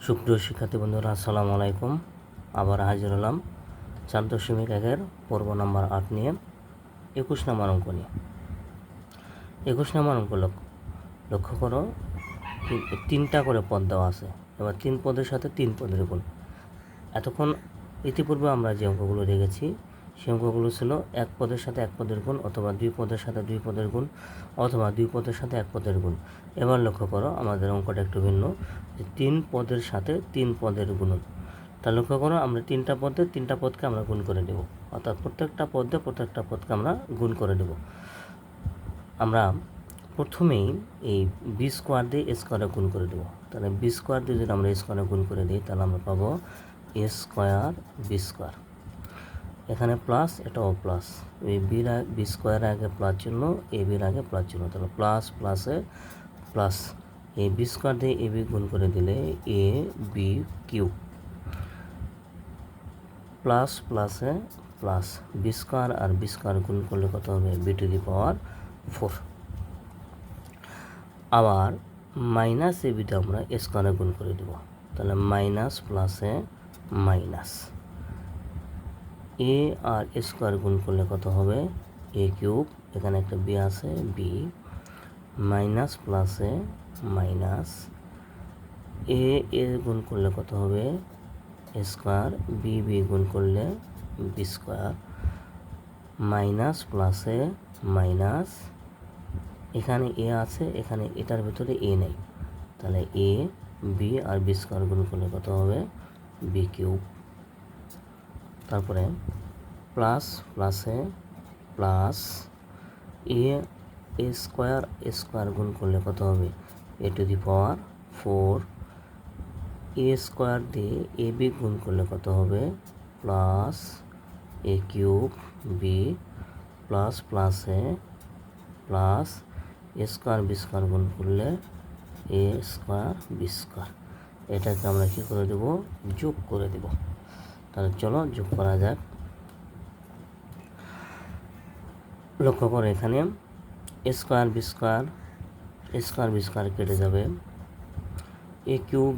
সুপ্রিয় শিক্ষার্থী বন্ধুরা, আসসালামু আলাইকুম। আবার হাজির হলাম 4.1-এর পর্ব নাম্বার 8 নিয়ে 21 নম্বর অঙ্ক নিয়ে। 21 নম্বর অঙ্ক লক্ষ্য করো, তিনটা করে পদ দেওয়া আছে। এবার 3 পদের সাথে 3 পদের গুণ। এতক্ষণ ইতিপূর্বে আমরা যে অঙ্কগুলো দেখেছি সেই অঙ্কগুলো ছিল 1 পদের সাথে 1 পদের গুণ, অথবা 2 পদের সাথে 2 পদের গুণ, অথবা 2 পদের সাথে 1 পদের গুণ। এবার লক্ষ্য করো, আমাদের অঙ্কটা একটু ভিন্ন, যে 3 পদের সাথে 3 পদের গুণন। তা লক্ষ্য করো, আমরা 3টা পদকে আমরা গুণ করে দেব, অর্থাৎ প্রত্যেকটা পদকে আমরা গুণ করে দেব। আমরা প্রথমেই এই বি স্কোয়ার দিয়ে এ স্কোয়ারে গুণ করে দেবো। তাহলে বি স্কোয়ার দিয়ে যদি আমরা এ স্কোয়ারে গুণ করে দিই, তাহলে আমরা পাবো এ স্কোয়ার বি স্কোয়ার। এখানে প্লাস, এটাও প্লাস। এই বি স্কোয়ারের আগে প্লাস চিহ্ন, এ বির আগে প্লাস চিহ্ন, তাহলে প্লাস প্লাসে প্লাস। এই বি স্কোয়ার দিয়ে এ বি গুণ করে দিলে এ বি কিউব, প্লাস প্লাসে প্লাস। বি স্কোয়ার আর বি স্কোয়ার গুণ করলে কত হবে? B two the power 4। আবার মাইনাস এ বিটা আমরা এ স্কোয়ারে গুণ করে দেব, তাহলে মাইনাস প্লাসে মাইনাস। এ আর এ স্কোয়ার গুণ করলে কত হবে? এ কিউব, এখানে একটা বি আছে, বি মাইনাস প্লাসে মাইনাস। এ এ গুণ করলে কত হবে? এ স্কোয়ার। বি বি গুণ করলে বি স্কোয়ার, মাইনাস প্লাসে মাইনাস। এখানে এ আছে, এখানে এটার ভিতরে এ নেই, তাহলে এ বি আর বি স্কোয়ার গুণ করলে কত হবে? B cube. তারপরে প্লাস প্লাসে প্লাস। এ স্কোয়ার গুণ করলে কত হবে? এ two the power 4। A square দিয়ে এ বি গুণ করলে কত হবে? প্লাস এ কিউব বি, প্লাস প্লাসে plus. A square B square গুণ করলে এ স্কোয়ার বি স্কোয়ার। এটাকে আমরা কী করে দেব? যোগ করে দেব। তাহলে চলো যোগ করা যাক। লক্ষ্য করো, এখানে এ স্কোয়ার বি স্কোয়ার কেটে যাবে। এ কিউব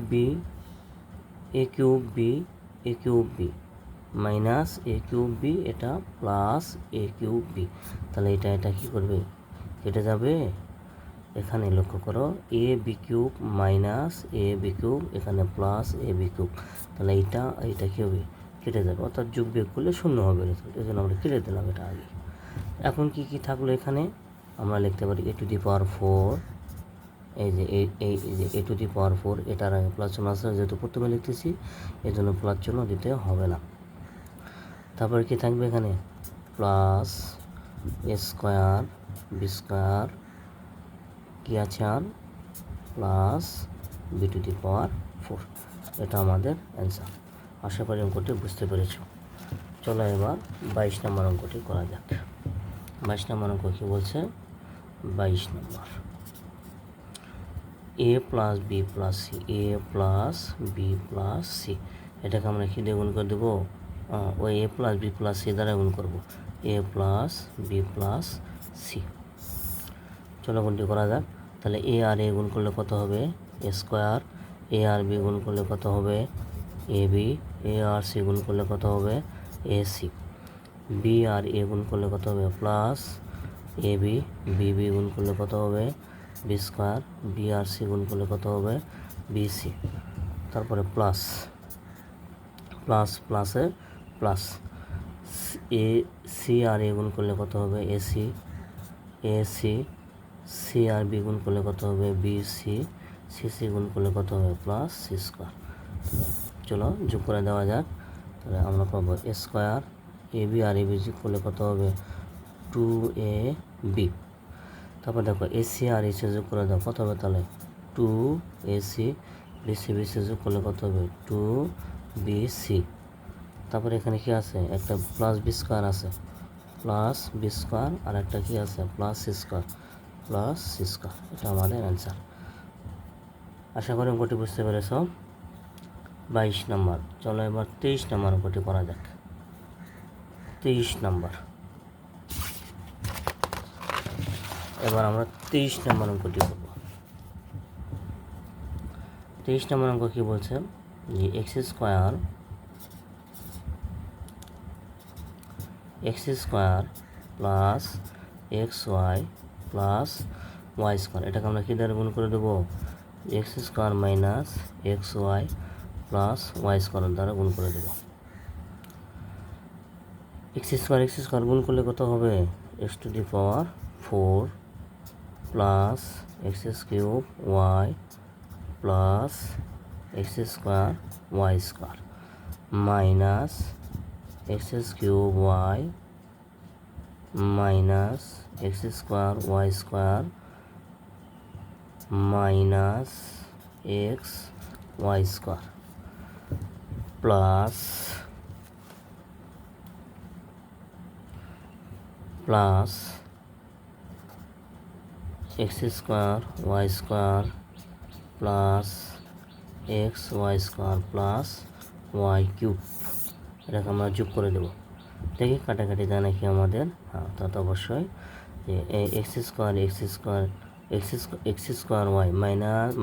বি মাইনাস এ কিউব বি, এটা প্লাস এ কিউব বি, তাহলে এটা কী করবে? কেটে যাবে। এখানে লক্ষ্য করো, A B cube minus A B cube, এখানে প্লাস এ বি কিউব, তাহলে এইটা কী হবে? কেটে যাবে, অর্থাৎ যোগ বিয়োগ করলে শূন্য হবে। এই জন্য আমরা কেটে দিলাম এটা আগে। এখন কি থাকলো এখানে? আমরা লিখতে পারি এ টু দি পাওয়ার 4। এই যে এ টু দি পাওয়ার 4, এটার আগে প্লাস চিহ্ন আছে, যেহেতু প্রথমে লিখতেছি এই জন্য প্লাস চিহ্ন দিতে হবে না। তারপরে কি থাকবে এখানে? Plus A square B square, কী আছে আর? Plus B two the power 4। এটা আমাদের অ্যান্সার। আশা করি অঙ্কটি বুঝতে পেরেছ। চলো এবার 22 নম্বর অঙ্কটি করা যাক। 22 নম্বর অঙ্ক কী বলছে? 22 নম্বর, এ প্লাস বি প্লাস সি, এ প্লাস বি প্লাস সি, এটাকে আমরা কী দিয়ে গুণ করে দেবো? ওই এ প্লাস বি প্লাস সি দ্বারা গুণ করবো, এ প্লাস বি প্লাস সি। চলো গুণটি করা যাক। তাহলে এ আর এ গুণ করলে কত হবে? এ স্কোয়ার। এ আর বি গুণ করলে কত হবে? A B. A R C গুণ করলে কত হবে? A C. বি আর এ গুণ করলে কত হবে? Plus A B. B B গুণ করলে কত হবে? B square. বি আর সি গুণ করলে কত হবে? B C. তারপরে প্লাস প্লাসে প্লাস। এ সি আর এ গুণ করলে কত হবে? A C. A C. C আর বি গুণ করলে কত হবে? B C. সি সি গুণ করলে কত হবে? Plus C square. চলো যোগ করে দেওয়া যাক। তাহলে আমরা পাবো এ স্কোয়ার। এ বি আর এ বি যোগ করলে কত হবে? 2ab। তারপর দেখো এসি আর এসি যোগ করে দাও, কত হবে? তাহলে 2ac। বিসি বিসি যোগ করলে কত হবে? 2bc। তারপরে এখানে কি আছে? একটা প্লাস বি স্কোয়ার আছে, প্লাস বি স্কোয়ার, আর একটা কি আছে? Plus C square, plus C square. এটা আমাদের অ্যান্সার। আশা করি অঙ্কটি বুঝতে পেরেছ। 22 নম্বর। চলো এবার 23 নম্বর অঙ্কটি করা যাক। 23 নম্বর, এবার আমরা 23 নম্বর অঙ্কটি করব। 23 নম্বর অঙ্ক কী বলছে যে X square plus X Y plus Y square, এটাকে আমরা কী দ্বারা গুণ করে দেবো? X square minus X Y plus Y square দ্বারা গুণ করে দেবো। এক্স স্কোয়ার গুণ করলে কত হবে? X to the power 4 plus X cube Y plus X square Y square minus X cube Y minus X square Y square minus X Y square plus X square Y square plus X Y square plus Y cube, এটাকে আমরা যোগ করে দেবো। দেখি কাটাকাটি দেয় নাকি আমাদের? হ্যাঁ, তা তো অবশ্যই। যে X square Y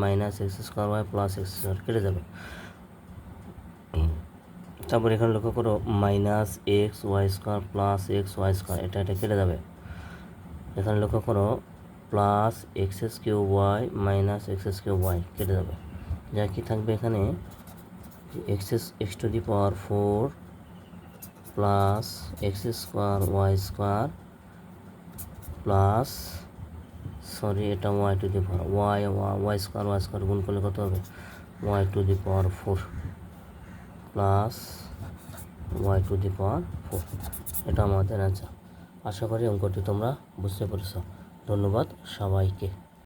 minus X square Y plus X square কেটে যাবে। তারপর এখানে লক্ষ্য করো minus X Y square plus X Y square, এটা কেটে যাবে। এখানে লক্ষ্য করো plus X cube Y minus X cube Y কেটে যাবে। যা কি থাকবে এখানে X to the power 4 plus X square Y square plus এটা Y to the power Y square গুণ করলে কত হবে? Y to the power 4 plus Y to the power 4, এটা আমাদের অ্যান্সার। আশা করি অঙ্কটি তোমরা বুঝতে পেরেছ। ধন্যবাদ সবাইকে।